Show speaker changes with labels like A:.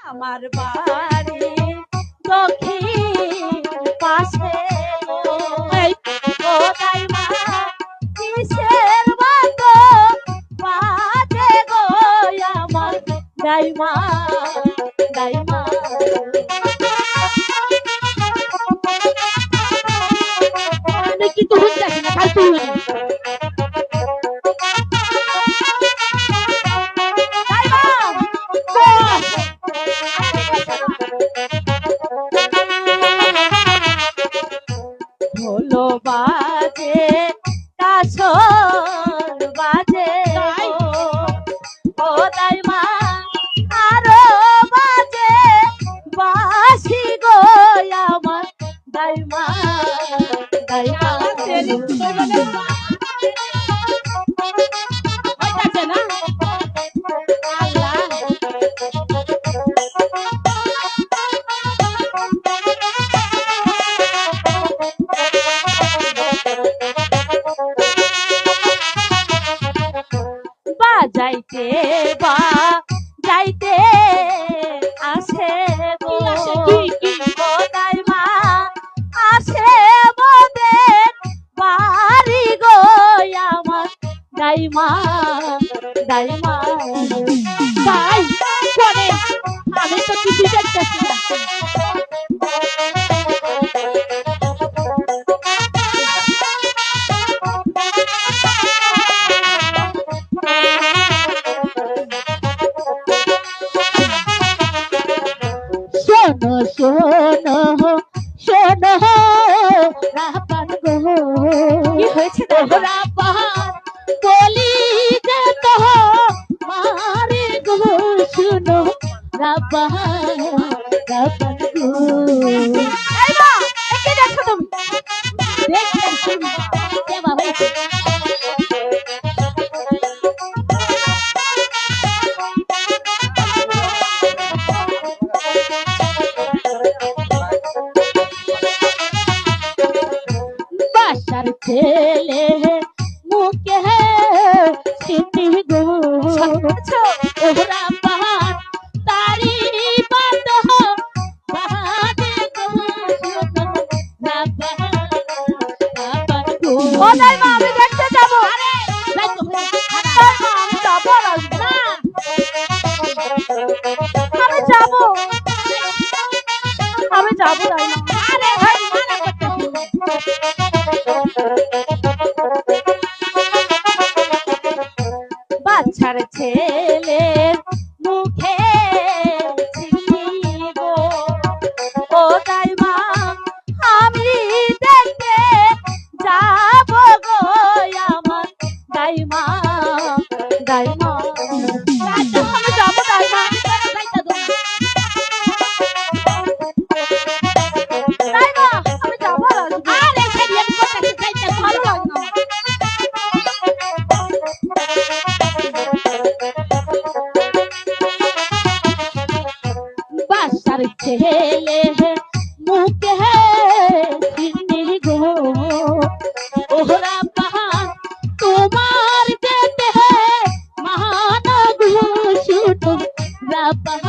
A: আমার বাড়ি দক্ষিণ পাশে ও দাইমা কিসের মতো বাজে গো আমার দাইমা দাইমা আমি কিন্তু বুঝতে না ফালতু ঢোলো বাজে কাসর বাজে ও দাইমা আরো বাজে বাসি গো আমার দাইমা দাইমা না যাইতে বা যাইতে আসে গো দাইমা আসে মোদের বাড়ি গো আমার দাইমা দাইমা তাই করে আমি তো কিছু দেখতেছি না শোনো শোনো রাপান গো কি হয়েছে রাপান বলি যে তো মারে গো শোনো রাপান রাপান গো এই মা একে দেখো তুমি দেখছেন কে বাবা ছেলে মুখে সিটি গো ওরা পাহাড় তারি বাত বাহাদে গো ও নাই মা আমি দেখতে যাব আরে আমি যাব না আমি যাব তাই না আরে ভাই মানা করতে বাচ্চার ছেলের মুখে গো ও দাইমা আমি দেখতে যাব গো আমার দাইমা দাইমা আমি যাব দাইমা আমি যাব আরে ভালো লাগে না বাসার ছেলে মুখে চিনি গো ওহরা পাহাড় তোমার যেতে মহান গো শুনো রাপা